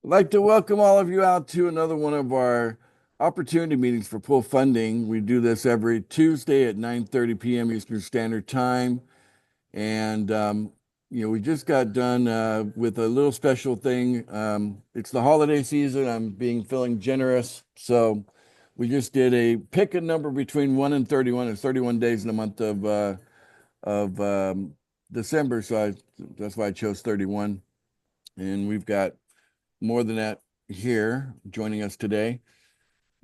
I'd like to welcome all of you out to another one of our opportunity meetings for pool funding. We do this every Tuesday at 9:30 p.m. Eastern Standard Time. And, we just got done with a little special thing. It's the holiday season. I'm being feeling generous. So we just did a pick a number between 1 and 31. It's 31 days in the month of December. That's why I chose 31. And we've got more than that here joining us today.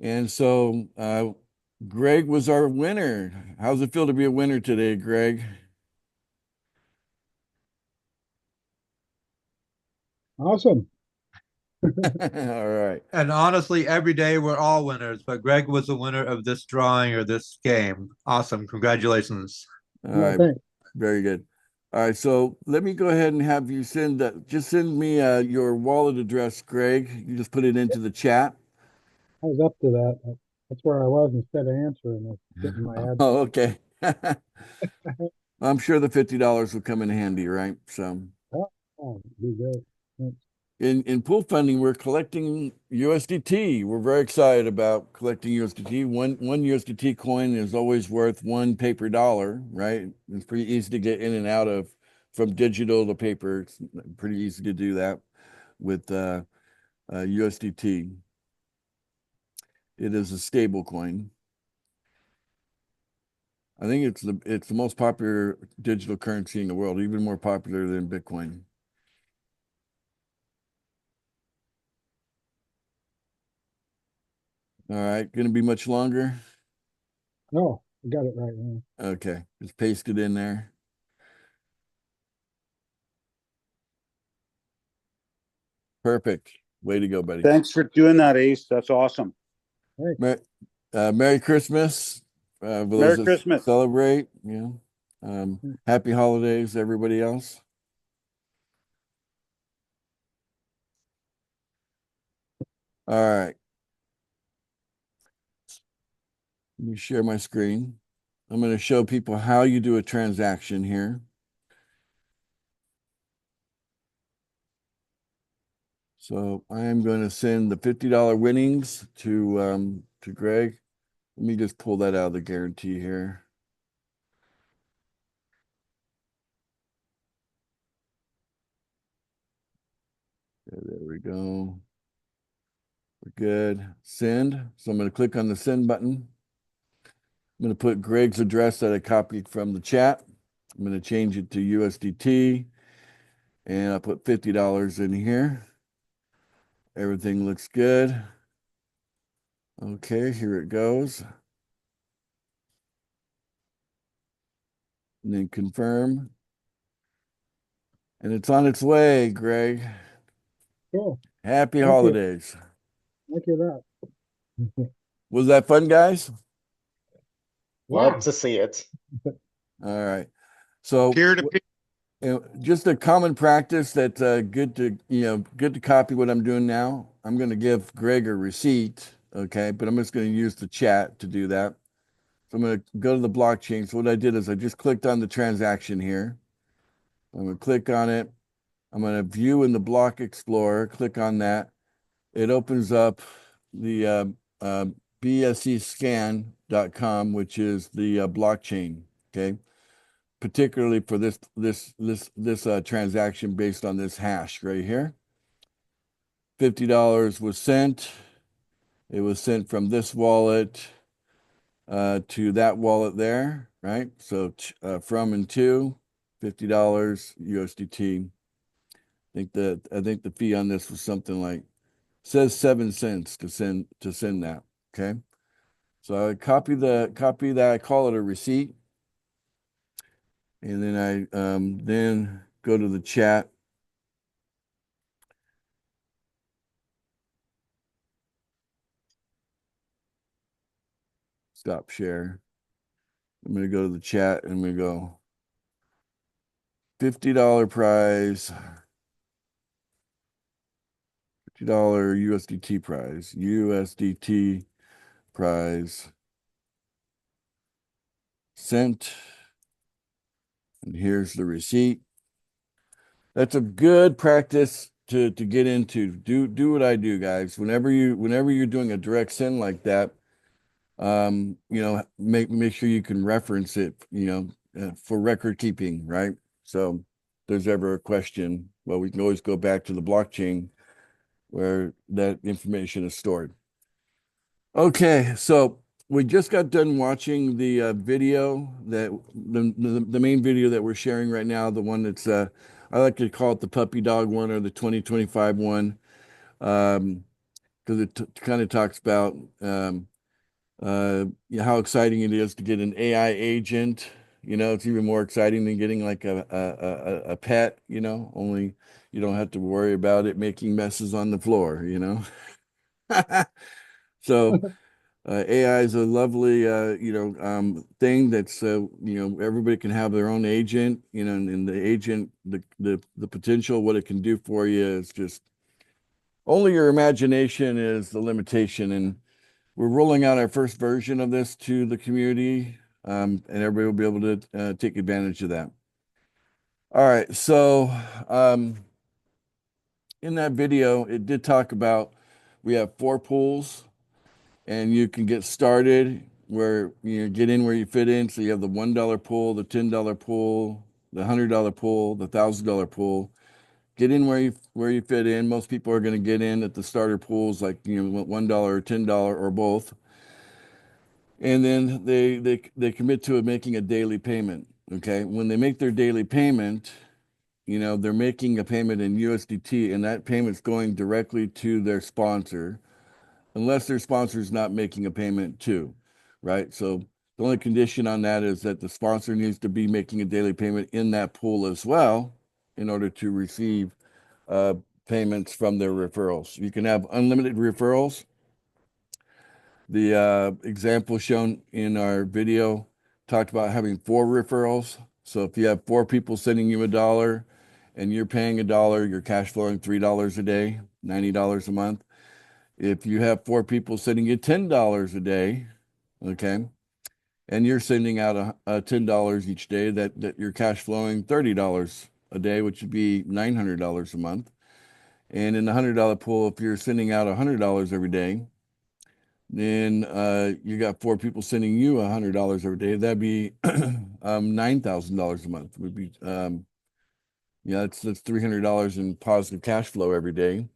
And so Greg was our winner. How's it feel to be a winner today, Greg? Awesome. All right. And honestly, every day we're all winners, but Greg was the winner of this drawing or this game. Awesome. Congratulations. All Yeah, right. thanks. Very good. All right. So let me go ahead and have you send me your wallet address, Greg. You just put it into the chat. I was up to that. That's where I was instead of answering. I was getting my ad. Oh, okay. I'm sure the $50 will come in handy, right? So Oh, be great. Thanks. in pool funding, we're collecting USDT. We're very excited about collecting USDT. One USDT coin is always worth one paper dollar, right? It's pretty easy to get in and out of from digital to paper. It's pretty easy to do that with USDT. It is a stable coin. I think it's the most popular digital currency in the world, even more popular than Bitcoin. All right, going to be much longer. No, I got it right now. Okay, just paste it in there. Perfect. Way to go, buddy. Thanks for doing that, Ace. That's awesome. Thanks. Merry Christmas for those Merry that Christmas. celebrate. Hmm. Happy holidays, everybody else. All right. Let me share my screen. I'm going to show people how you do a transaction here. So I am going to send the $50 winnings to Greg. Let me just pull that out of the guarantee here. There we go. We're good. Send. So I'm going to click on the send button. I'm going to put Greg's address that I copied from the chat. I'm going to change it to USDT and I'll put $50 in here. Everything looks good. Okay, here it goes. And then confirm. And it's on its way, Greg. Cool. Happy Thank you. holidays. Thank you that. Was that fun, guys? Love Yeah. to see it. All right. So Peer to peer. just a common practice that's good to copy what I'm doing now. I'm going to give Greg a receipt, okay, but I'm just going to use the chat to do that. So I'm going to go to the blockchain. So what I did is I just clicked on the transaction here. I'm going to click on it. I'm going to view in the block explorer, click on that. It opens up the bscscan.com, which is the blockchain, okay? Particularly for this transaction based on this hash right here. $50 was sent. It was sent from this wallet to that wallet there, right? So from and to $50 USDT. I think the fee on this was something like says 7 cents to send that. Okay. So I copy that, I call it a receipt. And then I then go to the chat. Stop share. I'm going to go to the chat and we go $50 prize, $50 USDT prize sent. And here's the receipt. That's a good practice to get into. Do what I do, guys. Whenever you're doing a direct send like that, make sure you can reference it, for record keeping, right? So if there's ever a question, well, we can always go back to the blockchain where that information is stored. Okay, so we just got done watching the video that the main video that we're sharing right now, the one that's I like to call it the puppy dog one or the 2025 one, because it kind of talks about how exciting it is to get an AI agent. It's even more exciting than getting like a pet, only you don't have to worry about it making messes on the floor, So AI is a lovely, thing that's, everybody can have their own agent, and the agent, the potential, what it can do for you is just only your imagination is the limitation. And we're rolling out our first version of this to the community, and everybody will be able to take advantage of that. All right, so in that video, it did talk about we have 4 pools, and you can get started where you get in where you fit in. So you have the $1 pool, the $10 pool, the $100 pool, the $1,000 pool. Get in where you fit in. Most people are going to get in at the starter pools, like $1 or $10 or both. And then they commit to making a daily payment. Okay, when they make their daily payment, they're making a payment in USDT, and that payment's going directly to their sponsor, unless their sponsor is not making a payment too, right? So the only condition on that is that the sponsor needs to be making a daily payment in that pool as well in order to receive payments from their referrals. You can have unlimited referrals. The example shown in our video talked about having 4 referrals. So if you have 4 people sending you $1 and you're paying $1, you're cash flowing $3 a day, $90 a month. If you have 4 people sending you $10 a day, okay, and you're sending out $10 each day, that you're cash flowing $30 a day, which would be $900 a month. And in the $100 pool, if you're sending out $100 every day, then you got 4 people sending you $100 every day. That'd be $9,000 a month. Would be that's $300 in positive cash flow every day.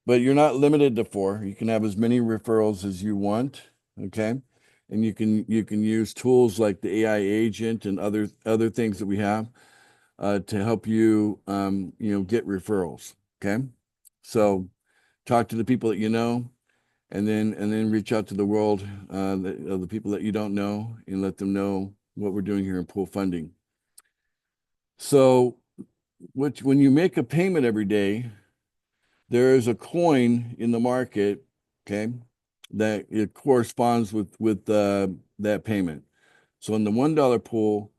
But you're not limited to 4. You can have as many referrals as you want, okay? And you can use tools like the AI agent and other things that we have to help you get referrals, okay? So talk to the people that you know, and then reach out to the world of the people that you don't know and let them know what we're doing here in pool funding. So when you make a payment every day, there is a coin in the market, okay, that it corresponds with that payment. So in the $1 pool,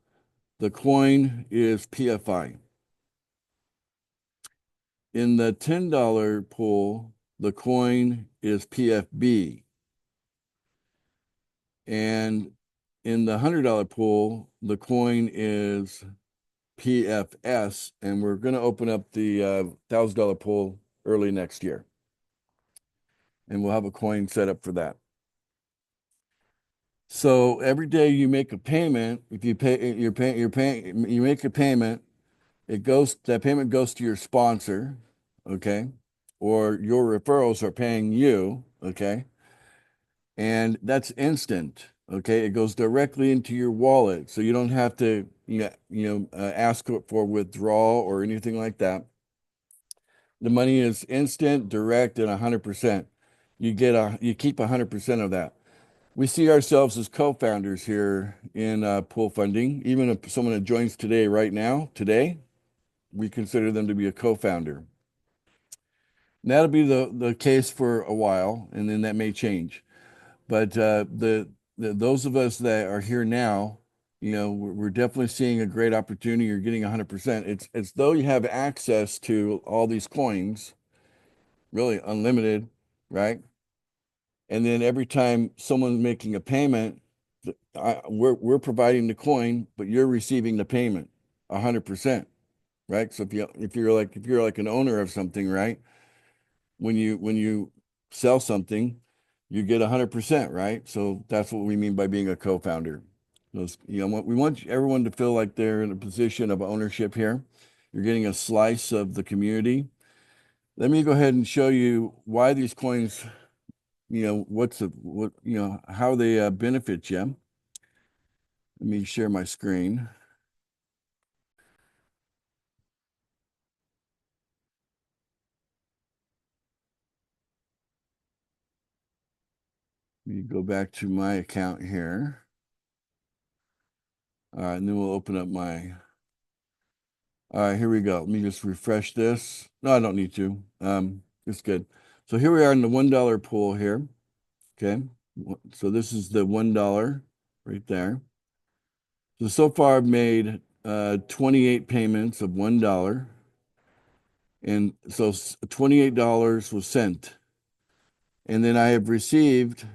the coin is PFI. In the $10 pool, the coin is PFB. And in the $100 pool, the coin is PFS, and we're going to open up the $1,000 pool early next year. And we'll have a coin set up for that. So every day you make a payment, if you you make a payment, that payment goes to your sponsor, okay? Or your referrals are paying you, okay? And that's instant, okay? It goes directly into your wallet, so you don't have to ask for withdrawal or anything like that. The money is instant, direct, and 100%. You keep 100% of that. We see ourselves as co-founders here in pool funding. Even if someone that joins today, we consider them to be a co-founder. And that'll be the case for a while, and then that may change. But those of us that are here now, we're definitely seeing a great opportunity. You're getting 100%. It's though you have access to all these coins, really unlimited, right? And then every time someone's making a payment, we're providing the coin, but you're receiving the payment 100%. right? So if you're like an owner of something, right? When you sell something, you get 100%, right? So that's what we mean by being a co-founder. We want everyone to feel like they're in a position of ownership here. You're getting a slice of the community. Let me go ahead and show you why these coins, how they benefit you. Let me share my screen. Let me go back to my account here. All right, and then we'll open up my. All right, here we go. Let me just refresh this. No, I don't need to. It's good. So here we are in the $1 pool here. Okay. So this is the $1 right there. So far I've made 28 payments of $1. And so $28 was sent. And then I have received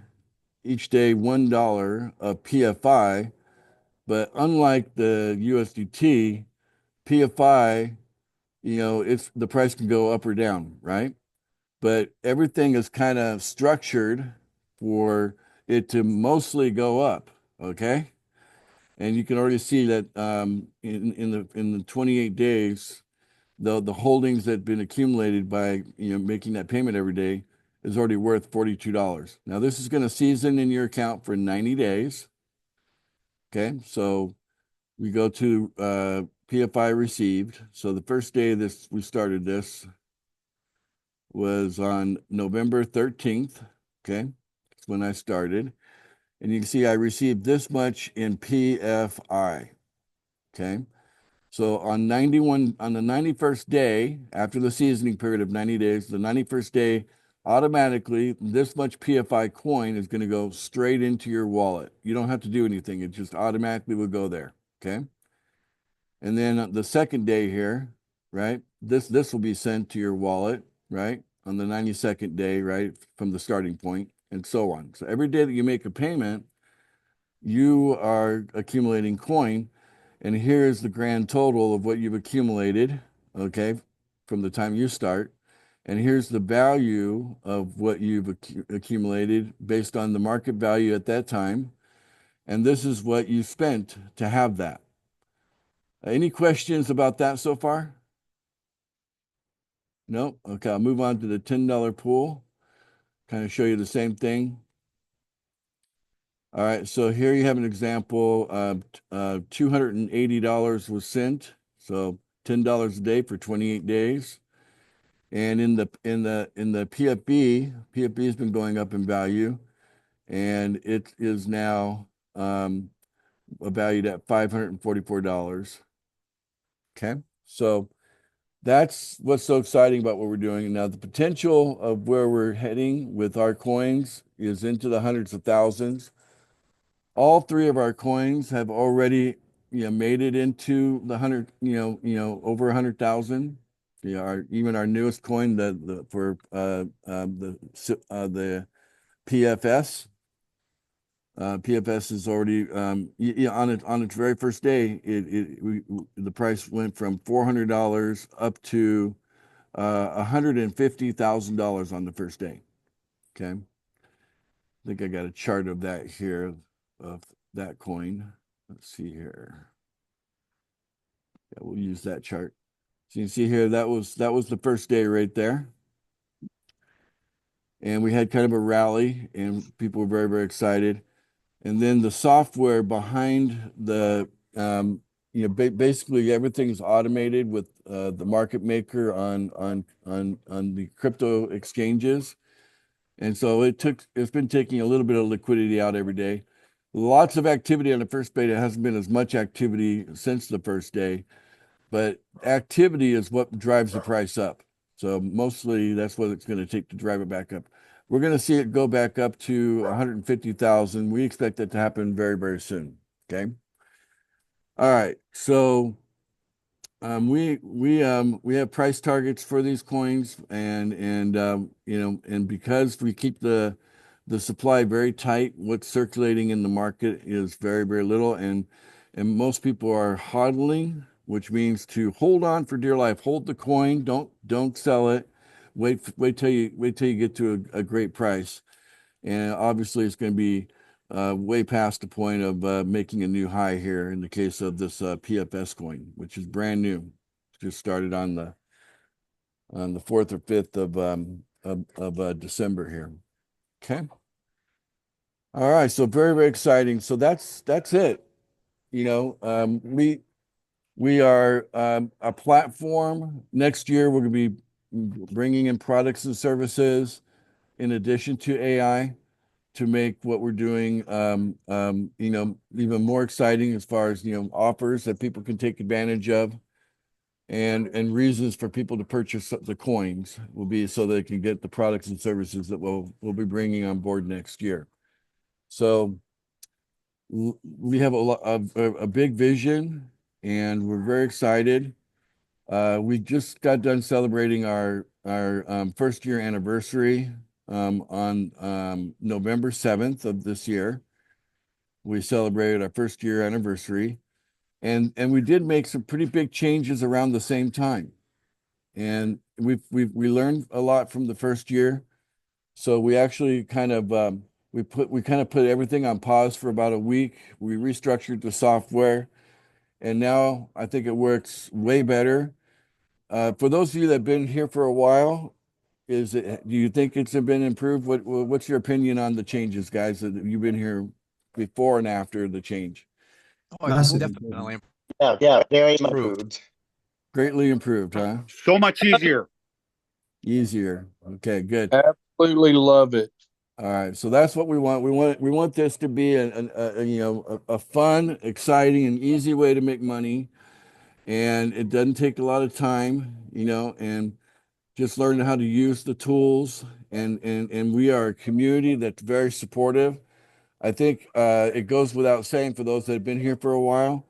each day $1 of PFI. But unlike the USDT, PFI, it's the price can go up or down, right? But everything is kind of structured for it to mostly go up, okay? And you can already see that in the 28 days, the holdings that have been accumulated by making that payment every day is already worth $42. Now this is going to season in your account for 90 days. Okay, so we go to PFI received. So the first day we started this was on November 13th. Okay, that's when I started. And you can see I received this much in PFI. Okay, so on the 91st day, after the seasoning period of 90 days, the 91st day, automatically this much PFI coin is going to go straight into your wallet. You don't have to do anything. It just automatically will go there. Okay. And then the second day here, right? This will be sent to your wallet, right? On the 92nd day, right? From the starting point and so on. So every day that you make a payment, you are accumulating coin. And here's the grand total of what you've accumulated, okay, from the time you start. And here's the value of what you've accumulated based on the market value at that time. And this is what you spent to have that. Any questions about that so far? No? Okay, I'll move on to the $10 pool. Kind of show you the same thing. All right, so here you have an example. $280 was sent, so $10 a day for 28 days. And in the PFB has been going up in value, and it is now valued at $544. Okay, so that's what's so exciting about what we're doing. Now, the potential of where we're heading with our coins is into the hundreds of thousands. All three of our coins have already, made it into the over 100,000. Even our newest coin, the PFS. PFS is already on its very first day. The price went from $400 up to $150,000 on the first day. Okay, I think I got a chart of that here of that coin. Let's see here. Yeah, we'll use that chart. So you can see here that was the first day right there. And we had kind of a rally and people were very, very excited. And then the software behind the basically everything's automated with the market maker on the crypto exchanges. And so it's been taking a little bit of liquidity out every day. Lots of activity on the first day. There hasn't been as much activity since the first day, but activity is what drives the price up. So mostly that's what it's going to take to drive it back up. We're going to see it go back up to 150,000. We expect that to happen very, very soon. Okay. All right. So we have price targets for these coins, and because we keep the supply very tight, what's circulating in the market is very, very little, and most people are hodling which means to hold on for dear life. Hold the coin. Don't sell it. Wait till you get to a great price. And obviously, it's going to be way past the point of making a new high here in the case of this PFS coin, which is brand new. Just started on the 4th or 5th of December here. Okay. All right. So very, very exciting. So that's it. You know, we are a platform. Next year, we're going to be bringing in products and services in addition to AI to make what we're doing, you know, even more exciting as far as, you know, offers that people can take advantage of, and reasons for people to purchase the coins will be so they can get the products and services that we'll be bringing on board next year. So we have a big vision, and we're very excited. We just got done celebrating our first year anniversary on November 7th of this year. We celebrated our first year anniversary, and we did make some pretty big changes around the same time. And we learned a lot from the first year. So we actually kind of we kind of put everything on pause for about a week. We restructured the software, and now I think it works way better. For those of you that have been here for a while, do you think it's been improved? What's your opinion on the changes, guys? That you've been here before and after the change? Oh, it's definitely Yeah, very much. improved. Greatly improved, huh? So much easier. Easier. Okay, good. Absolutely love it. All right, so that's what we want. We want this to be you know, a fun, exciting, and easy way to make money, and it doesn't take a lot of time, you know, and just learning how to use the tools, and we are a community that's very supportive. I think it goes without saying for those that have been here for a while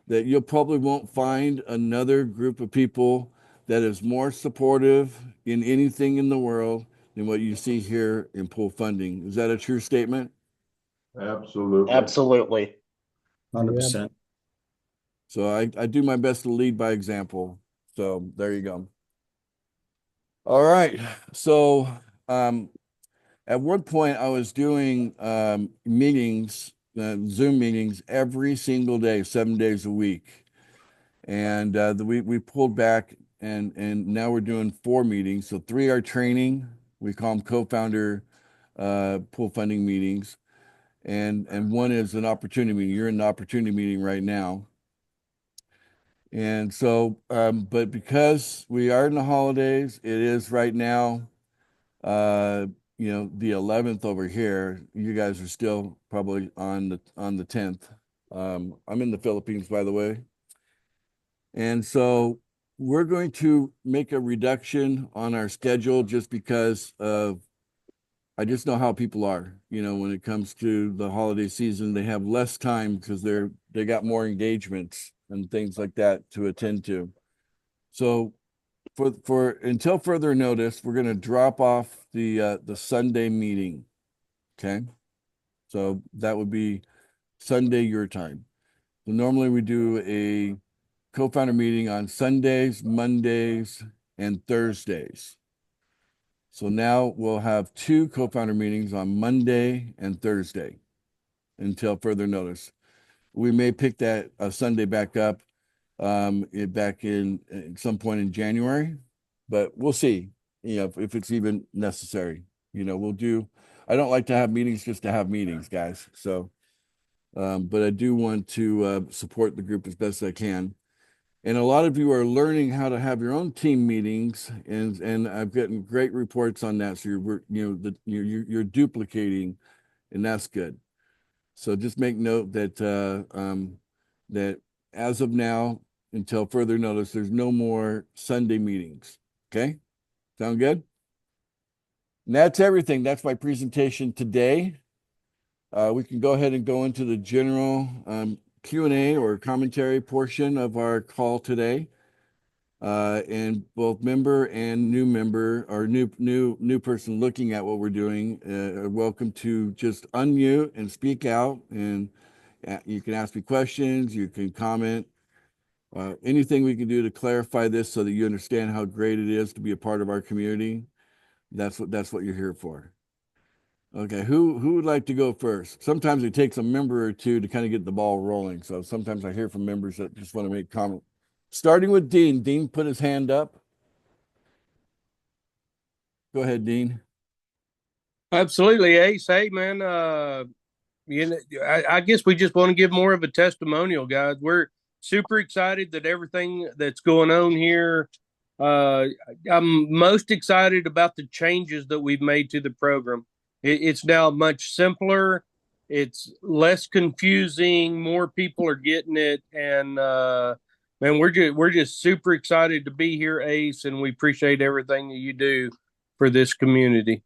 that you'll probably won't find another group of people that is more supportive in anything in the world than what you see here in Pool Funding. Is that a true statement? Absolutely. Absolutely. 100%. So I do my best to lead by example. So there you go. All right. So at one point I was doing meetings, Zoom meetings every single day, 7 days a week. And we pulled back, and now we're doing 4 meetings. So 3 are training. We call them co-founder pool funding meetings. And 1 is an opportunity meeting. You're in the opportunity meeting right now. And so, but because we are in the holidays, it is right now, you know, the 11th over here. You guys are still probably on the 10th. I'm in the Philippines, by the way. And so we're going to make a reduction on our schedule just because of, I just know how people are, you know, when it comes to the holiday season, they have less time because they got more engagements and things like that to attend to. So for until further notice, we're going to drop off the Sunday meeting. Okay. So that would be Sunday your time. So normally we do a co-founder meeting on Sundays, Mondays, and Thursdays. So now we'll have 2 co-founder meetings on Monday and Thursday until further notice. We may pick that Sunday back up back in at some point in January, but we'll see, you know, if it's even necessary. You know, I don't like to have meetings just to have meetings, guys. So, but I do want to support the group as best I can. And a lot of you are learning how to have your own team meetings, and I've gotten great reports on that. So you're duplicating, and that's good. So just make note that that as of now, until further notice, there's no more Sunday meetings. Okay, sound good? And that's everything. That's my presentation today. We can go ahead and go into the general Q&A or commentary portion of our call today. And both member and new member or new person looking at what we're doing are welcome to just unmute and speak out, and you can ask me questions, you can comment, Anything we can do to clarify this so that you understand how great it is to be a part of our community, that's what you're here for. Okay, who would like to go first? Sometimes it takes a member or two to kind of get the ball rolling. So sometimes I hear from members that just want to make comment. Starting with Dean. Dean put his hand up. Go ahead, Dean. Absolutely, Ace. Hey, man. I guess we just want to give more of a testimonial, guys. We're super excited that everything that's going on here. I'm most excited about the changes that we've made to the program. It's now much simpler. It's less confusing. More people are getting it, and man, we're just super excited to be here, Ace, and we appreciate everything that you do for this community.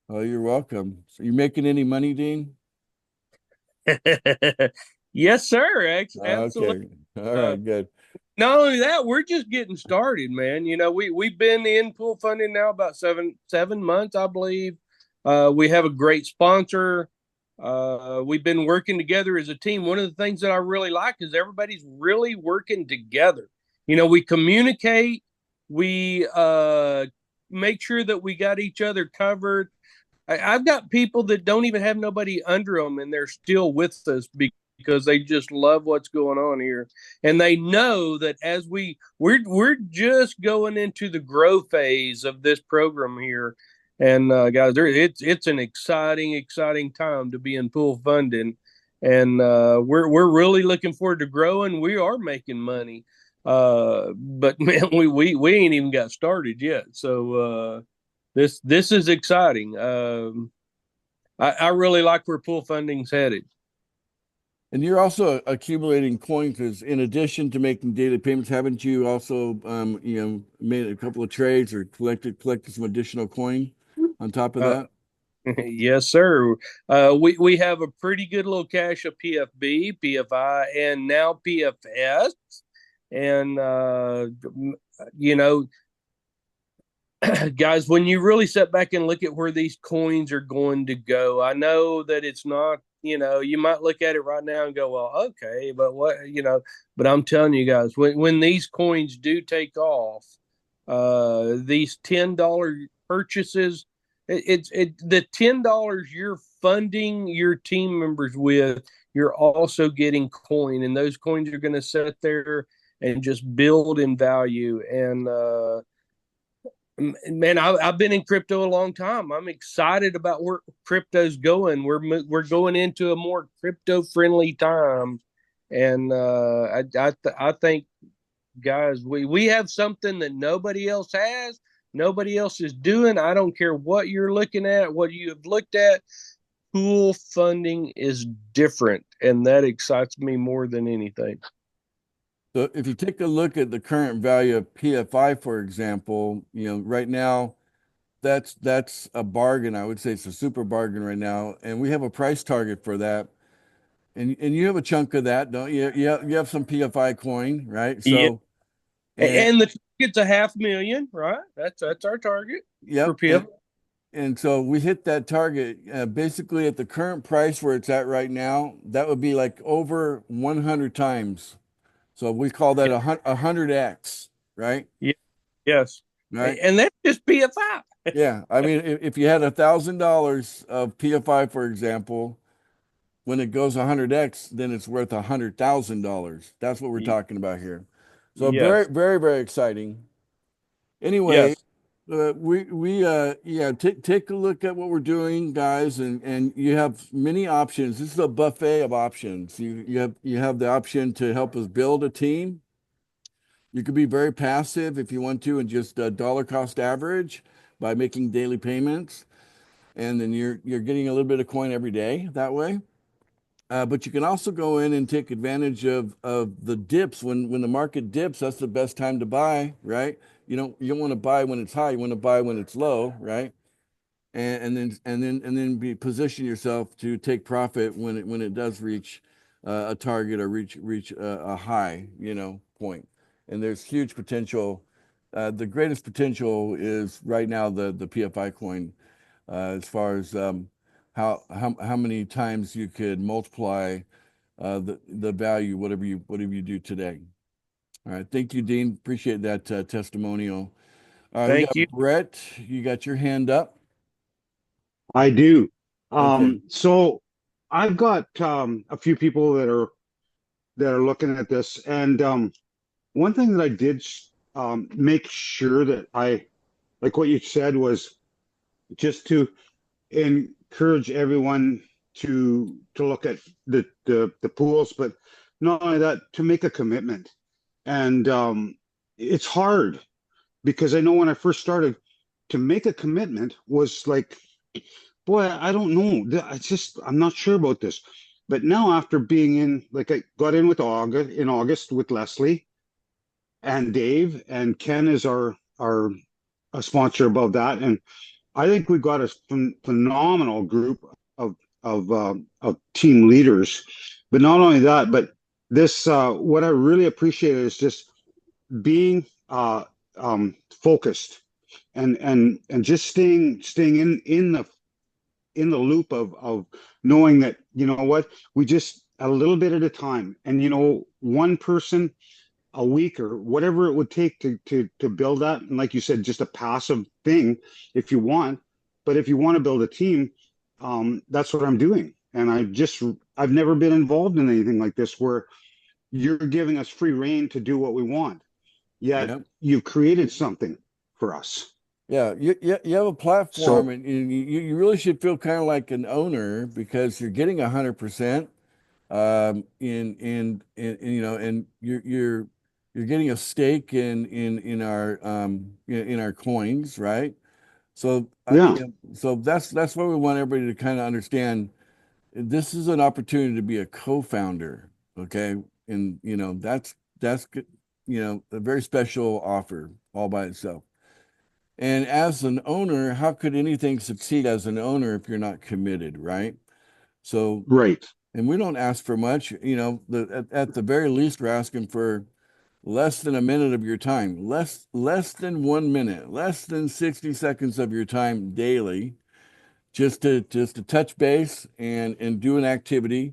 Oh, you're welcome. So you making any money, Dean? Yes, sir. Absolutely. Okay. All right, good. Not only that, we're just getting started, man. You know, we've been in pool funding now about seven months, I believe. We have a great sponsor. We've been working together as a team. One of the things that I really like is everybody's really working together. You know, we communicate, we make sure that we got each other covered. I've got people that don't even have nobody under them, and they're still with us because they just love what's going on here, and they know that as we're just going into the growth phase of this program here, and guys, it's an exciting time to be in pool funding, and we're really looking forward to growing. We are making money, but man, we ain't even got started yet, so. This is exciting. I really like where pool funding's headed. And you're also accumulating coins because in addition to making daily payments, haven't you also made a couple of trades or collected some additional coin on top of that? Yes, sir. We have a pretty good little cache of PFB, PFI, and now PFS. And you know, guys, when you really sit back and look at where these coins are going to go, I know that it's not, you know, you might look at it right now and go, well, okay, but what, you know, but I'm telling you guys, when these coins do take off, these $10 purchases, the $10 you're funding your team members with, you're also getting coin, and those coins are going to sit there and just build in value. And man, I've been in crypto a long time. I'm excited about where crypto's going. We're going into a more crypto friendly time, and I think, guys, we have something that nobody else has. Nobody else is doing. I don't care what you're looking at, what you have looked at. Pool funding is different, and that excites me more than anything. So if you take a look at the current value of PFI, for example, you know, right now that's a bargain. I would say it's a super bargain right now. And we have a price target for that. And you have a chunk of that, don't you? You have some PFI coin, right? So Yeah. And the target's $500,000, right? That's our target for PFI. And so we hit that target basically at the current price where it's at right now. That would be like over 100 times. So we call that 100x, right? Yeah. Yes. Right. And that's just PFI. Yeah. I mean, if you had $1,000 of PFI, for example, when it goes 100x, then it's worth $100,000. That's what we're talking about here. So Yes. very, very exciting. Anyway, Yes. take a look at what we're doing, guys, and you have many options. This is a buffet of options. You have the option to help us build a team. You could be very passive if you want to, and just dollar cost average by making daily payments, and then you're getting a little bit of coin every day that way. But you can also go in and take advantage of the dips when the market dips. That's the best time to buy, right? You don't want to buy when it's high. You want to buy when it's low, right? And then position yourself to take profit when it does reach a target or reach a high, point. And there's huge potential. The greatest potential is right now the PFI coin, as far as how many times you could multiply the value, whatever you do today. All right. Thank you, Dean. Appreciate that testimonial. We Thank got you. Brett, you got your hand up. I do. Okay. So I've got a few people that are looking at this, and one thing that I did make sure that I like what you said was just to encourage everyone to look at the pools, but not only that, to make a commitment. And it's hard because I know when I first started, to make a commitment was like, boy, I don't know. I'm not sure about this. But now after being in, like I got in with August with Leslie and Dave, and Ken is our a sponsor above that, and I think we've got a phenomenal group of team leaders. But not only that, but this what I really appreciate is just being focused and just staying in the loop of knowing that, you know what, we just a little bit at a time, and you know, one person a week or whatever it would take to build that. And like you said, just a passive thing if you want, but if you want to build a team, that's what I'm doing. And I've never been involved in anything like this where you're giving us free reign to do what we want, yet Yep. you've created something for us. Yeah, you have a platform, So and you really should feel kind of like an owner because you're getting 100% you know, and you're getting a stake in our coins, right? So yeah, so that's why we want everybody to kind of understand this is an opportunity to be a co-founder, okay? And you know, that's good, you know, a very special offer all by itself. And as an owner, how could anything succeed as an owner if you're not committed, right? So, right. and we don't ask for much, you know, at the very least, we're asking for less than a minute of your time, less than 1 minute, less than 60 seconds of your time daily, just to touch base and do an activity,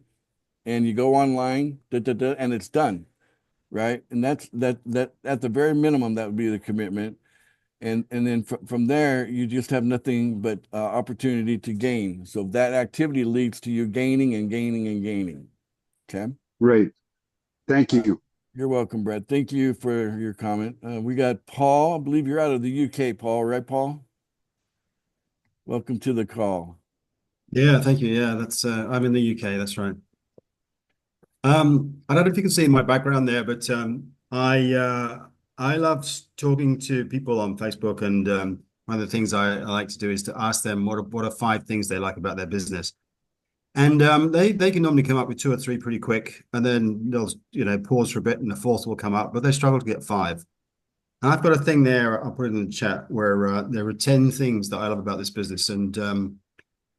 and you go online, and it's done, right? And that at the very minimum, that would be the commitment. And then from there, you just have nothing but opportunity to gain. So that activity leads to you gaining and gaining and gaining. Okay. Right. Thank you. You're welcome, Brett. Thank you for your comment. We got Paul. I believe you're out of the UK, Paul, right, Paul? Welcome to the call. Yeah, thank you. Yeah, that's I'm in the UK, that's right. I don't know if you can see my background there, but I love talking to people on Facebook, and one of the things I like to do is to ask them what are 5 things they like about their business. And they can normally come up with 2 or 3 pretty quick, and then they'll, you know, pause for a bit and the 4th will come up, but they struggle to get 5. And I've got a thing there, I'll put it in the chat, where there are 10 things that I love about this business, and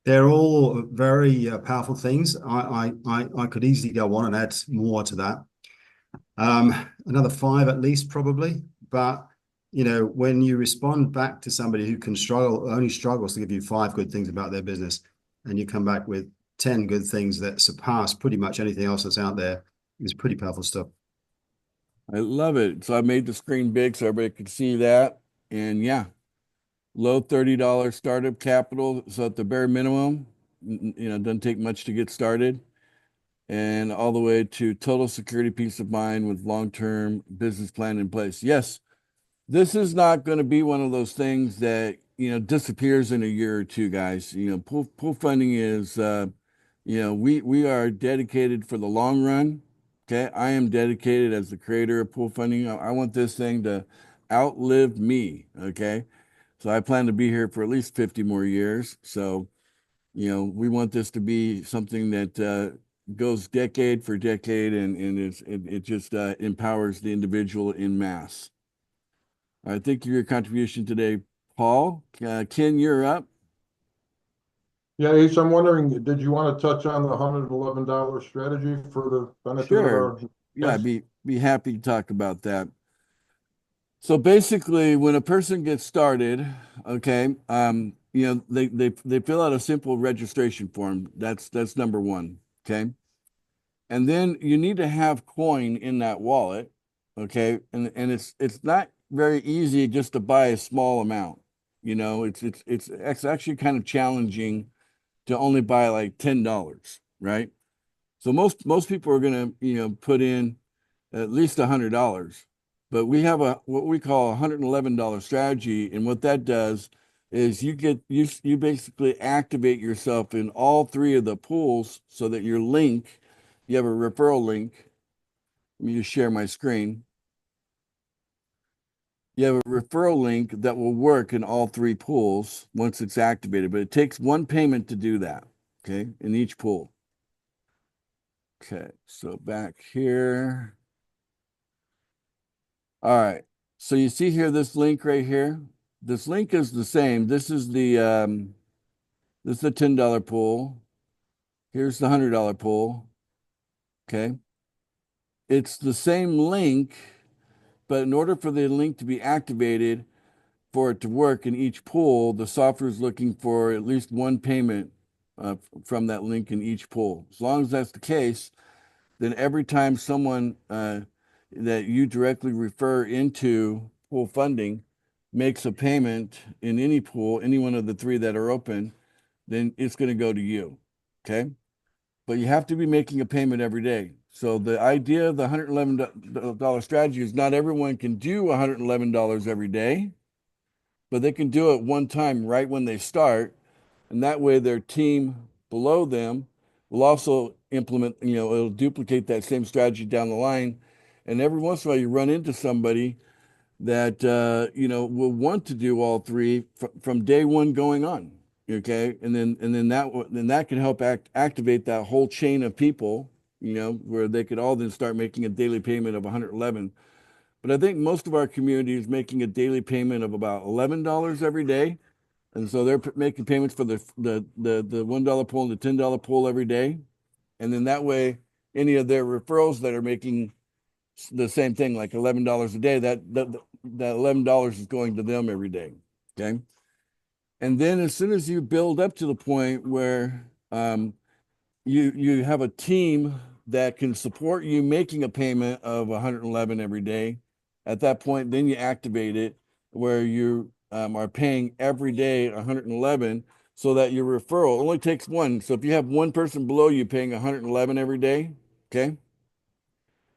they're all very powerful things. I could easily go on and add more to that. Another 5 at least, probably. But you know, when you respond back to somebody who only struggles to give you 5 good things about their business, and you come back with 10 good things that surpass pretty much anything else that's out there, it's pretty powerful stuff. I love it. So I made the screen big so everybody could see that. And yeah, low $30 startup capital. So at the bare minimum, you know, it doesn't take much to get started. And all the way to total security, peace of mind with long-term business plan in place. Yes, this is not going to be one of those things that, you know, disappears in a year or two, guys. You know, pool funding is, you know, we are dedicated for the long run. Okay. I am dedicated as the creator of pool funding. I want this thing to outlive me. Okay. So I plan to be here for at least 50 more years. So, you know, we want this to be something that goes decade for decade, and it just empowers the individual in mass. All right, thank you for your contribution today, Paul. Ken, you're up. Yeah, Ace, I'm wondering, did you want to touch on the $111 strategy for the benefit Sure. of our? Yeah, I'd be happy to talk about that. So basically, when a person gets started, okay, you know, they fill out a simple registration form. That's number one, okay? And then you need to have coin in that wallet, Okay. And it's not very easy just to buy a small amount. You know, it's actually kind of challenging to only buy like $10, right? So most people are gonna, put in at least $100. But we have what we call a $111 strategy, and what that does is you basically activate yourself in all three of the pools so that you have a referral link. Let me just share my screen. You have a referral link that will work in all three pools once it's activated, but it takes one payment to do that, okay, in each pool. Okay, so back here. All right. So you see here this link right here. This link is the same. This is the $10 pool. Here's the $100 pool. Okay. It's the same link, but in order for the link to be activated, for it to work in each pool, the software is looking for at least one payment from that link in each pool. As long as that's the case, then every time someone that you directly refer into pool funding makes a payment in any pool, any one of the three that are open, then it's going to go to you. Okay. But you have to be making a payment every day. So the idea of the $111 strategy is not everyone can do $111 every day, but they can do it one time right when they start. And that way their team below them will also implement, it'll duplicate that same strategy down the line. And every once in a while you run into somebody that, will want to do all three from day one going on. Okay. And then that can help activate that whole chain of people, where they could all then start making a daily payment of 111. But I think most of our community is making a daily payment of about $11 every day. And so they're making payments for the $1 pool and the $10 pool every day. And then that way, any of their referrals that are making the same thing, like $11 a day, that $11 is going to them every day. Okay. And then as soon as you build up to the point where you have a team that can support you making a payment of 111 every day, at that point, then you activate it where you are paying every day 111, so that your referral only takes one. So if you have one person below you paying 111 every day, okay?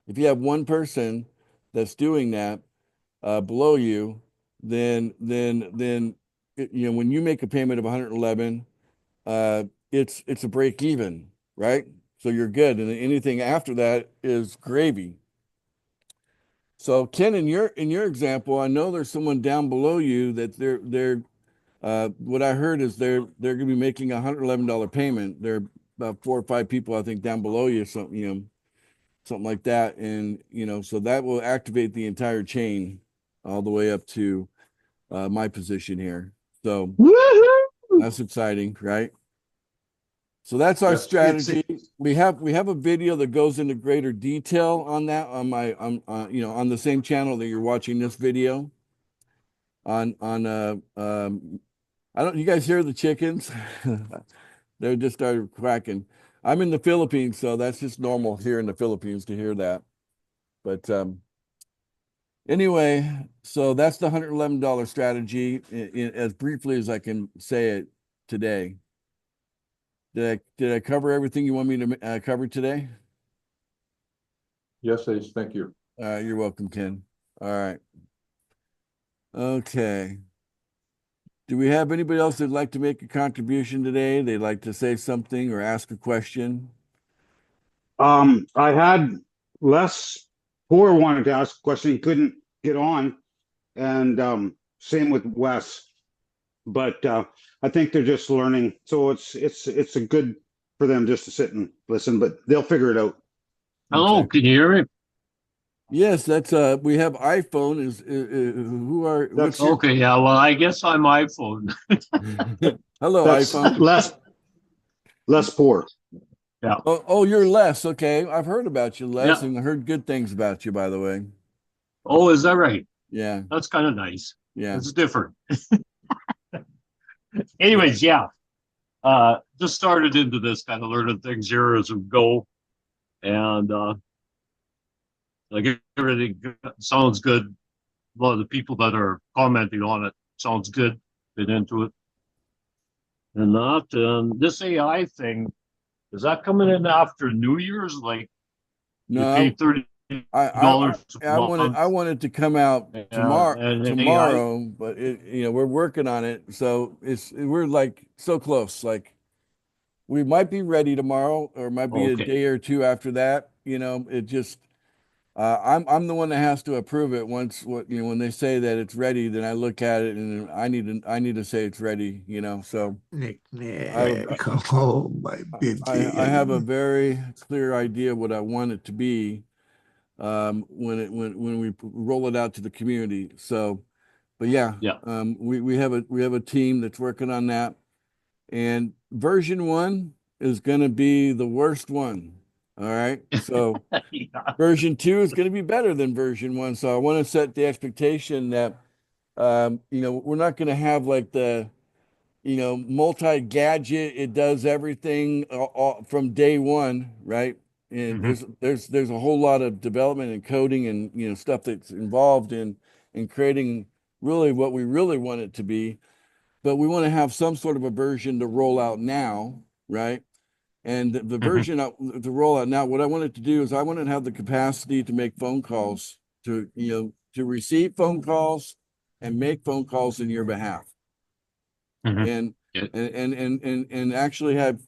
If you have one person that's doing that below you, then when you make a payment of 111, it's a break even, right? So you're good, and anything after that is gravy. So Ken, in your example, I know there's someone down below you that they're what I heard is they're going to be making a $111 payment. There are about 4 or 5 people I think down below you, something like that, and so that will activate the entire chain all the way up to my position here. So that's exciting, right? So that's our strategy. We have a video that goes into greater detail on that on the same channel that you're watching this video. I don't. You guys hear the chickens? They just started quacking. I'm in the Philippines, so that's just normal here in the Philippines to hear that. But anyway, so that's the $111 strategy as briefly as I can say it today. Did I cover everything you want me to cover today? Yes, Ace, thank you. You're welcome, Ken. All right. Okay. Do we have anybody else that'd like to make a contribution today? They'd like to say something or ask a question? I had Les Poor wanted to ask a question. He couldn't get on, and same with Wes. But I think they're just learning, so it's a good for them just to sit and listen. But they'll figure it out. Hello, Okay. can you hear me? Yes, that's we have iPhone. Who are? That's Okay, yeah. Well, I guess I'm iPhone. Hello, that's iPhone. Les Poor. Yeah. Oh, you're Les. Okay, I've heard about you, Les, Yeah. and I heard good things about you, by the way. Oh, is that right? Yeah, That's kind of nice. yeah. It's different. Anyways, yeah. Just started into this kind of learning things here as we go, and Like everything sounds good. A lot of the people that are commenting on it sounds good. Been into it. And that, this AI thing, is that coming in after New Year's? Like you pay No, $30 I want it to come out and AI. tomorrow, but we're working on it. So we're like so close. Like we might be ready tomorrow or might be a Okay. day or two after that. It just I'm the one that has to approve it when they say that it's ready, then I look at it and I need to say it's ready, so Nick, I, come home, my I have a very clear idea what I want it to be when we roll it out to the community. So, but yeah, Yeah. we have a team that's working on that, and version 1 is going to be the worst one. All right, so Yeah. version 2 is going to be better than version 1. So I want to set the expectation that we're not going to have like the multi-gadget, it does everything from day one, right? And there's a whole lot of development and coding and stuff that's involved in creating really what we really want it to be. But we want to have some sort of a version to roll out now, right? And the version to roll out now, what I want it to do is I want it to have the capacity to make phone calls, to receive phone calls and make phone calls in your behalf. And actually have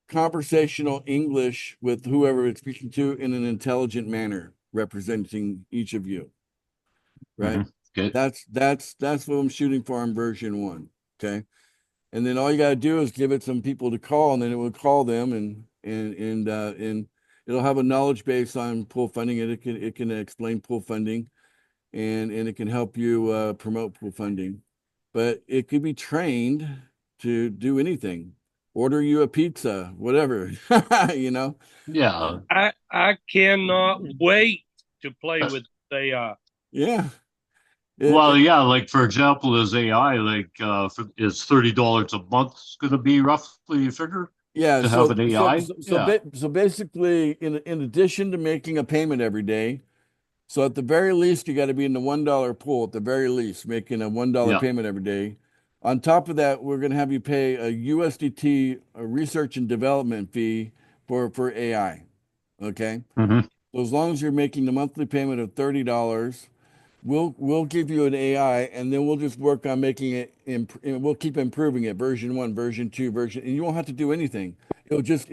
conversational English with whoever it's speaking to in an intelligent manner, representing each of you. Right. Good. That's what I'm shooting for in version 1. Okay. And then all you gotta do is give it some people to call, and then it will call them and it'll have a knowledge base on pool funding, and it can explain pool funding and it can help you promote pool funding. But it could be trained to do anything, order you a pizza, whatever, Yeah. I cannot wait to play with AI. Yeah. Well, yeah, like for example, is AI like is $30 a month going to be roughly a figure Yeah. to have an AI? So basically, in addition to making a payment every day, so at the very least, you got to be in the $1 pool at the very least, making a $1 payment every day. On top of that, we're going to have you pay a USDT, a research and development fee for AI. Okay. Mm-hmm. So as long as you're making the monthly payment of $30, we'll give you an AI, and then we'll just work on making it. We'll keep improving it. Version 1, version 2, and you won't have to do anything. It'll just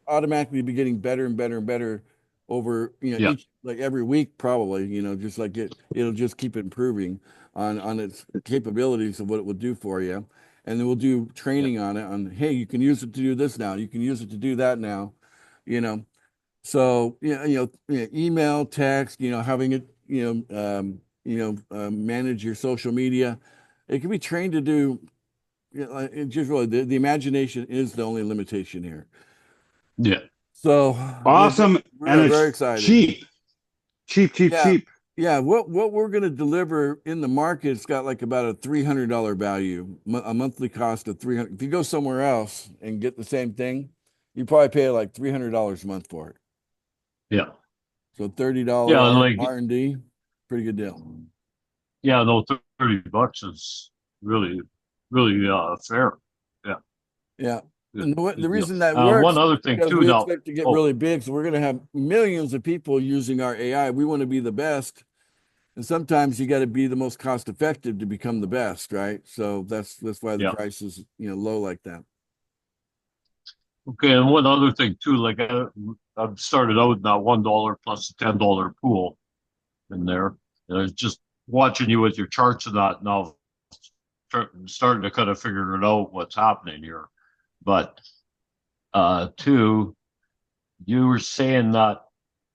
automatically be getting better and better and better over each, like every week probably. Just like it'll just keep improving on its capabilities of what it will do for you, and then we'll do training on it. Hey, you can use it to do this now. You can use it to do that now. So email, text, having it, manage your social media. It can be trained to do. It just really the imagination is the only limitation here. Yeah. So awesome, we're very excited. Cheap. Yeah, what we're going to deliver in the market's got like about a $300 value, a monthly cost of $300. If you go somewhere else and get the same thing, you probably pay like $300 a month for it. Yeah. So $30 like R&D, pretty good deal. Yeah, no, $30 is really, really fair. Yeah. Yeah. And the reason that works, one other thing too, we now, expect to get really big, so we're going to have millions of people using our AI. We want to be the best, and sometimes you got to be the most cost effective to become the best, right? So that's why the price is low like that. Okay, and one other thing too, like I've started out in that $1 plus a $10 pool in there, and I was just watching you with your charts and that now, starting to kind of figure it out what's happening here. But two, you were saying that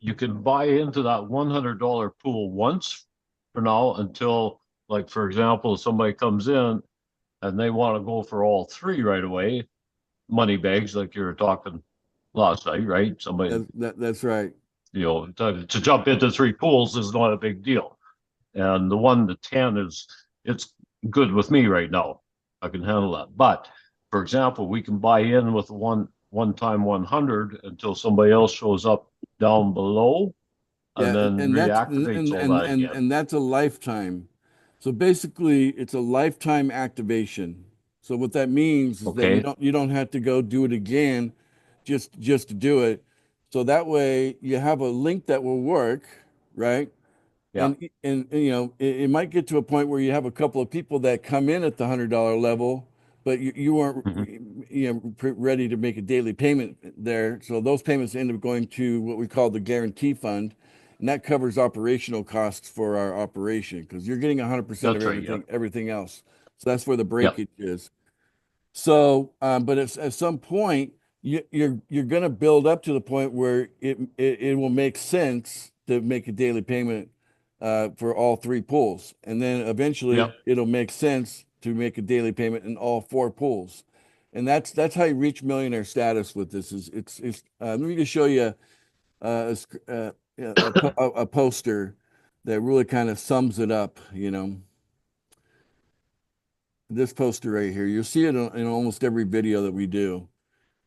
you can buy into that $100 pool once for now until, like, for example, somebody comes in and they want to go for all three right away, money bags, like you were talking last night, right? Somebody that's right. To jump into three pools is not a big deal. And the 1 to 10 it's good with me right now. I can handle that. But for example, we can buy in with one one time 100 until somebody else shows up down below, and then reactivates all that again. And that's a lifetime. So basically, it's a lifetime activation. So what that means is that Okay. you don't have to go do it again, just to do it. So that way you have a link that will work, right? Yeah. And you know, it might get to a point where you have a couple of people that come in at the $100 level, but you weren't you know ready to make a daily payment there. So those payments end up going to what we call the guarantee fund, and that covers operational costs for our operation because you're getting 100% of That's right, yeah. everything else. So that's where the breakage is. So, but at some point, you're going to build up to the point where it will make sense to make a daily payment for all three pools, and then eventually Yep. it'll make sense to make a daily payment in all four pools, and that's how you reach millionaire status with this. It's let me just show you a poster that really kind of sums it up. You know, this poster right here, you'll see it in almost every video that we do.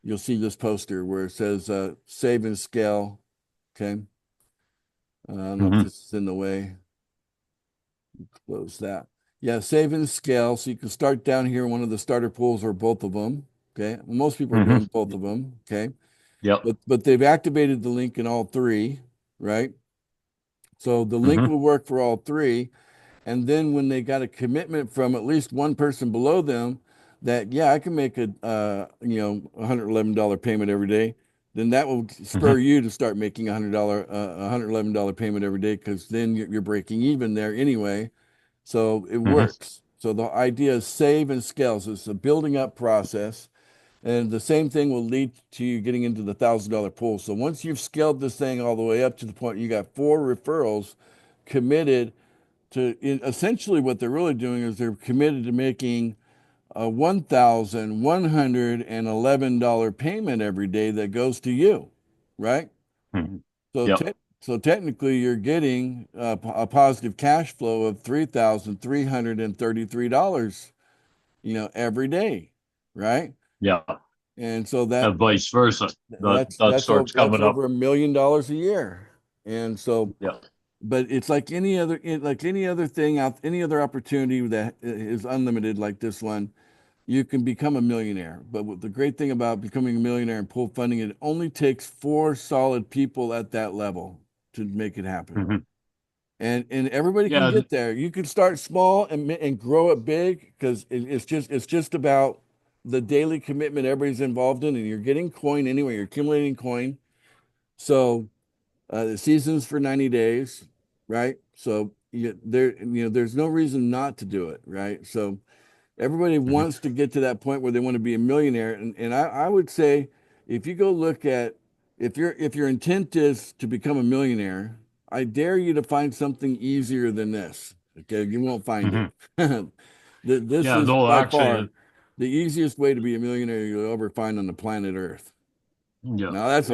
You'll see this poster where it says save and scale. Okay. I don't know if this is in the way. Close that. Yeah, save and scale. So you can start down here, one of the starter pools or both of them. Okay. Well, most people are doing both of them. Okay. Yep. But they've activated the link in all three, right? So the link will work for all three. And then when they got a commitment from at least one person below them that, yeah, I can make a $111 payment every day, then that will spur you to start making $111 payment every day, because then you're breaking even there anyway. So it works. So the idea is save and scale. So it's a building up process. And the same thing will lead to you getting into the $1,000 pool. So once you've scaled this thing all the way up to the point you got 4 referrals committed to, essentially what they're really doing is they're committed to making a $1,111 payment every day that goes to you, right? So Yep. so technically you're getting a positive cash flow of $3,333, every day, right? Yeah. And so And vice versa. That starts coming up. over $1 million a year. And so, Yeah. but it's like any other thing out, any other opportunity that is unlimited like this one, you can become a millionaire. But what the great thing about becoming a millionaire and pool funding, it only takes 4 solid people at that level to make it happen. And everybody can get there. You can start small and grow it big, because it's just about the daily commitment everybody's involved in, and you're getting coin anyway. You're accumulating coin. So the season's for 90 days, right? So there's no reason not to do it, right? So everybody wants to get to that point where they want to be a millionaire. And I would say, if you go look at, if your intent is to become a millionaire, I dare you to find something easier than this. Okay, you won't find it. This is by far the easiest way to be a millionaire you'll ever find on the planet Earth. Yeah. Now that's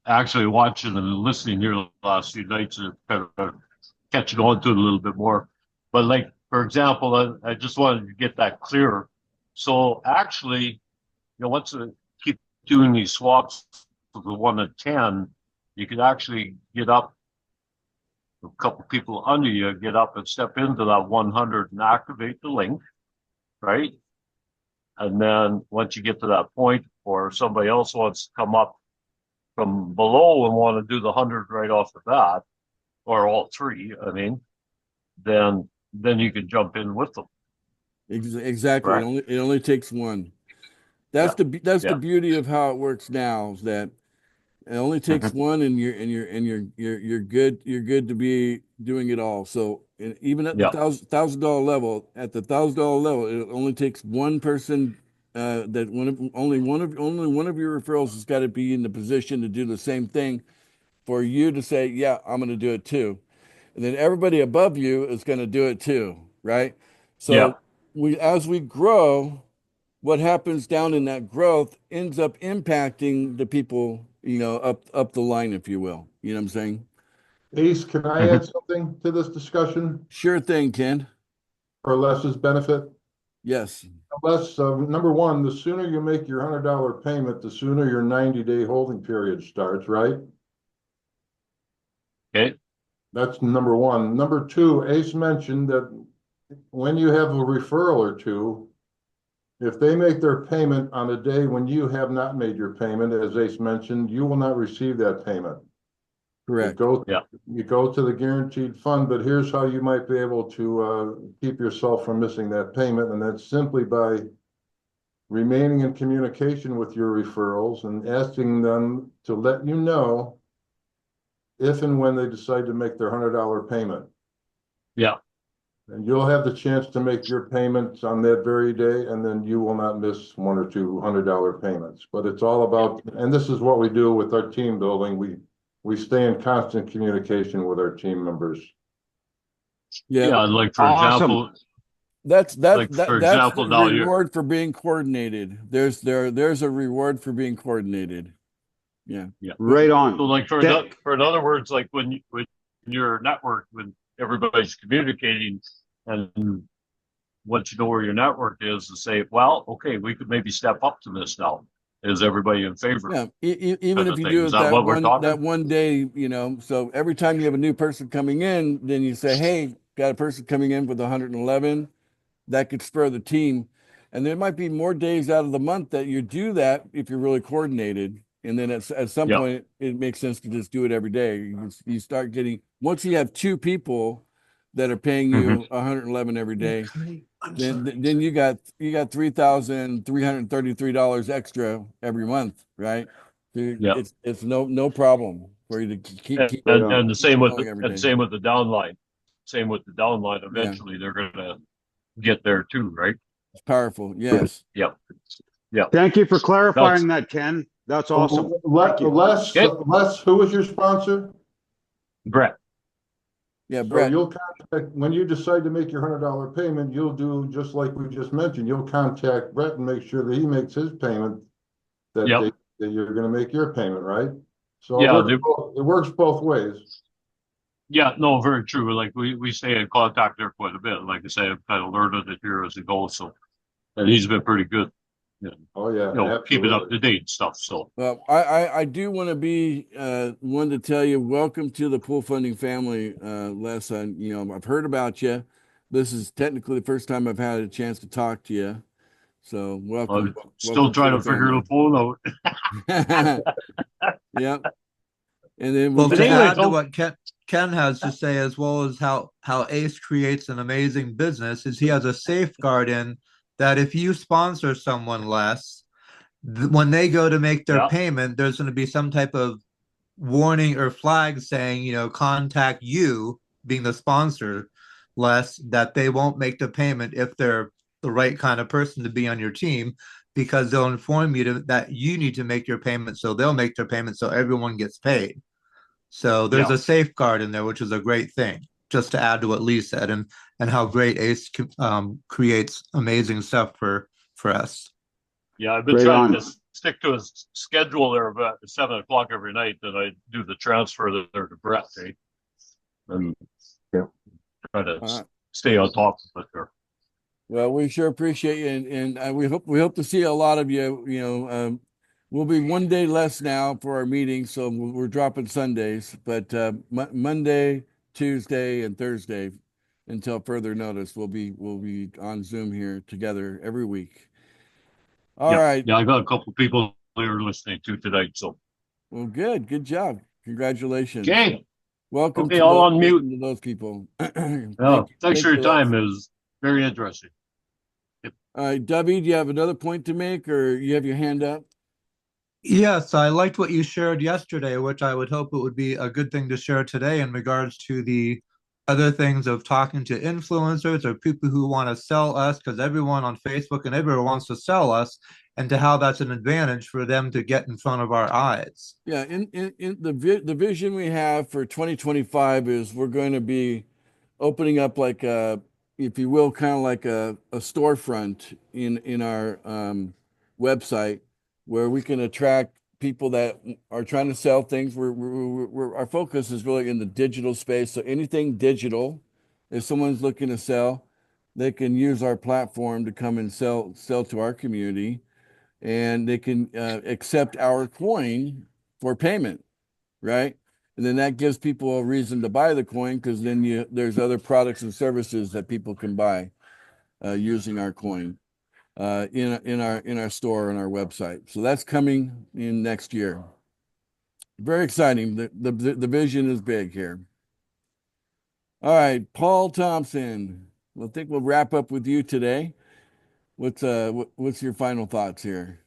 actually watching and listening here the last few nights are kind of catching on to it a little bit more. But like, for example, I just wanted to get that clearer. So actually, once you keep doing these swaps with the 1 to 10, you can actually get up, a couple people under you get up and step into that 100 and activate the link, right? And then once you get to that point, or somebody else wants to come up from below and want to do the 100 right off the bat, or all 3, I mean, then you can jump in with them. Exactly. Right. It only takes 1. That's the beauty of how it works now, is that it only takes 1, and you're good. You're good to be doing it all. So even at the $1,000 level, it only takes 1 person. Only one of your referrals has got to be in the position to do the same thing for you to say, yeah, I'm going to do it too. And then everybody above you is going to do it too, right? So as we grow, what happens down in that growth ends up impacting the people, up the line, if you will. You know what I'm saying? Ace, can I add something to this discussion Sure thing, Ken. for Les's benefit? Yes, Unless, number one, the sooner you make your $100 payment, the sooner your 90-day holding period starts, right? Okay, That's number one. Number two, Ace mentioned that when you have a referral or two, if they make their payment on a day when you have not made your payment, as Ace mentioned, you will not receive that payment. You correct. go, Yeah. you go to the guaranteed fund, but here's how you might be able to keep yourself from missing that payment, and that's simply by remaining in communication with your referrals and asking them to let you know if and when they decide to make their $100 payment. yeah, And you'll have the chance to make your payments on that very day, and then you will not miss one or two $100 payments. But it's all about, and this is what we do with our team building. We stay in constant communication with our team members. Yeah, yeah, like for Awesome. example, that's like, for example, the now you- reward for being coordinated. There's a reward for being coordinated. Yeah. Right on. so like for That- in other words, like when your network, when everybody's communicating, and once you know where your network is, to say, well, okay, we could maybe step up to this now. Is everybody in favor? Yeah, even Kind if of you thing. do Is it that that what we're one talking? day, you know, so every time you have a new person coming in, then you say, hey, got a person coming in with 111, that could spur the team. And there might be more days out of the month that you do that if you're really coordinated. And then at some Yeah. point, it makes sense to just do it every day. You start getting, once you have two people that are paying you 111 every day, then you got $3,333 extra every month, right? Yeah. It's no problem for you to keep And the same with going every and day. same with the downline. Same with the downline. Eventually, they're gonna get there too, right? It's powerful. Yes. Yep. Yeah. Thank you for clarifying that, Ken. That's awesome. Thank you. Les, who is your sponsor? Brett. Yeah, So Brett. you'll contact, when you decide to make your $100 payment, you'll do just like we just mentioned. You'll contact Brett and make sure that he makes his payment that Yep. day that you're gonna make your payment, right? So Yeah, it works both ways. Yeah, no, very true. Like we stay in contact there quite a bit. Like I say, I've kind of learned it here as it goes. So, and he's been pretty good. Oh, yeah, Keeping up absolutely. to date and stuff. So, Well, I do want to be one to tell you, welcome to the pool funding family, Les. You know, I've heard about you. This is technically the first time I've had a chance to talk to you. So welcome. I'm still trying to figure the phone out. Yep. And then Well, we'll to anyway, add to what Ken has to say, as well as how Ace creates an amazing business, is he has a safeguard in that if you sponsor someone less, when they go to make their Yeah. payment, there's going to be some type of warning or flag saying, you know, contact you, being the sponsor, less, that they won't make the payment if they're the right kind of person to be on your team, because they'll inform you that you need to make your payment, so they'll make their payment so everyone gets paid. So there's Yeah. a safeguard in there, which is a great thing. Just to add to what Lee said, and how great Ace creates amazing stuff for us. Yeah, I've been Right trying on. to stick to a schedule there about 7 o'clock every night that I do the transfer there to Brett, eh? And try to stay on top of it there. Well, we sure appreciate you, and we hope to see a lot of you. You know, we'll be one day less now for our meeting, so we're dropping Sundays, but Monday, Tuesday, and Thursday, until further notice, we'll be on Zoom here together every week. All right. Yeah, I got a couple people here listening to tonight. So, Well, good job. Congratulations. okay. Welcome Okay, to I'll those, unmute. to those people. Yeah, thanks for your Les. time. It was very interesting. All right, Debbie, do you have another point to make, or you have your hand up? Yes, I liked what you shared yesterday, which I would hope it would be a good thing to share today in regards to the other things of talking to influencers or people who want to sell us, because everyone on Facebook and everyone wants to sell us, and to how that's an advantage for them to get in front of our eyes. Yeah, in the vision we have for 2025 is we're going to be opening up like a, if you will, kind of like a storefront in our website where we can attract people that are trying to sell things. Our focus is really in the digital space. So anything digital, if someone's looking to sell, they can use our platform to come and sell to our community, and they can accept our coin for payment, right? And then that gives people a reason to buy the coin, because then there's other products and services that people can buy using our coin in our store and our website. So that's coming in next year. Very exciting. The vision is big here. All right, Paul Thompson. I think we'll wrap up with you today. What's your final thoughts here?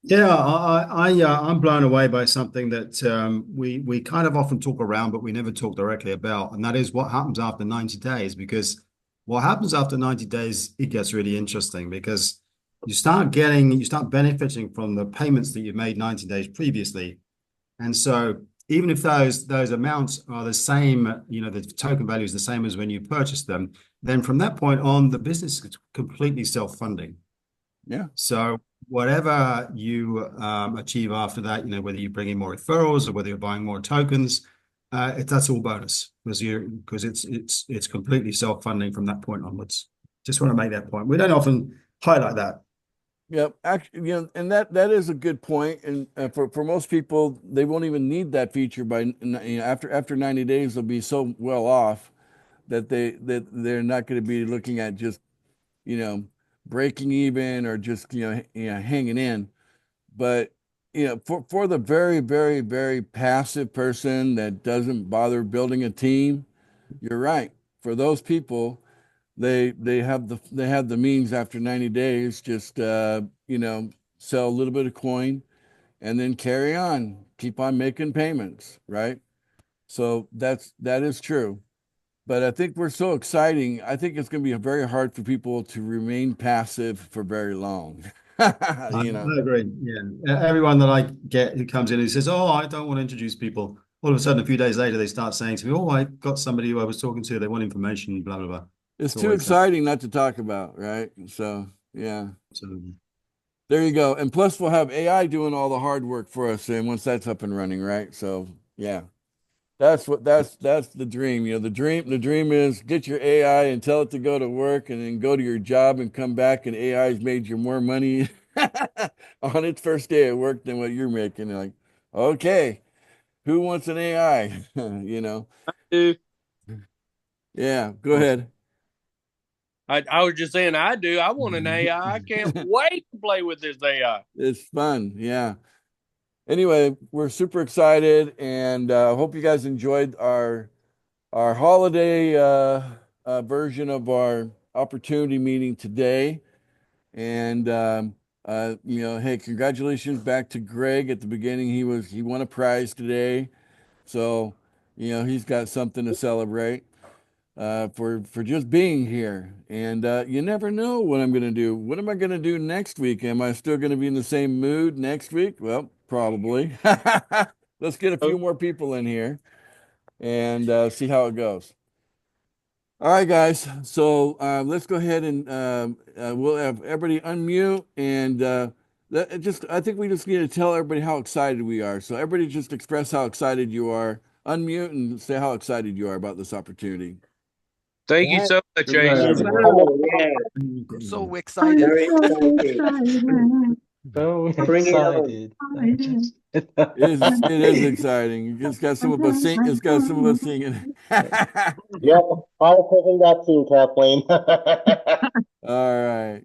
Yeah, I'm blown away by something that we kind of often talk around, but we never talk directly about, and that is what happens after 90 days. Because what happens after 90 days, it gets really interesting, because you start benefiting from the payments that you've made 90 days previously. And so even if those amounts are the same, the token value is the same as when you purchased them, then from that point on, the business is completely self-funding. Yeah. So whatever you achieve after that, whether you bring in more referrals or whether you're buying more tokens, that's all bonus, because it's completely self-funding from that point onwards. Just want to make that point. We don't often highlight that. Yeah, actually, and that is a good point. And for most people, they won't even need that feature by after 90 days. They'll be so well off that they're not going to be looking at just breaking even or just hanging in. But for the very, very, very passive person that doesn't bother building a team, you're right. For those people, they have the means after 90 days, just sell a little bit of coin and then carry on, keep on making payments, right? So that is true. But I think we're so exciting. I think it's going to be very hard for people to remain passive for very long. I agree. Yeah. Everyone that I get who comes in and says, "Oh, I don't want to introduce people," all of a sudden, a few days later, they start saying to me, "Oh, I got somebody who I was talking to. They want information, blah, blah, blah." It's too exciting not to talk about, right? So, yeah. Absolutely. There you go. And plus, we'll have AI doing all the hard work for us, and once that's up and running, right? So, yeah. That's the dream. The dream is get your AI and tell it to go to work, and then go to your job and come back, and AI has made you more money on its first day at work than what you're making. You're like, okay, who wants an AI? I do. Yeah, go ahead. I was just saying I do. I want an AI. I can't wait to play with this AI. It's fun. Yeah. Anyway, we're super excited, and hope you guys enjoyed our holiday version of our opportunity meeting today. And hey, congratulations back to Greg at the beginning. He won a prize today, so he's got something to celebrate for just being here. And you never know what I'm going to do. What am I going to do next week? Am I still going to be in the same mood next week? Well, probably. Let's get a few more people in here and see how it goes. All right, guys. So let's go ahead and we'll have everybody unmute, and I think we just need to tell everybody how excited we are. So everybody just express how excited you are. Unmute and say how excited you are about this opportunity. Thank you so much, Jason. I'm so excited. Very excited. So Bring it on. excited. It is exciting. It's got some of us sing. It's got some of us singing. Yep, I was thinking that too, Kathleen. All right.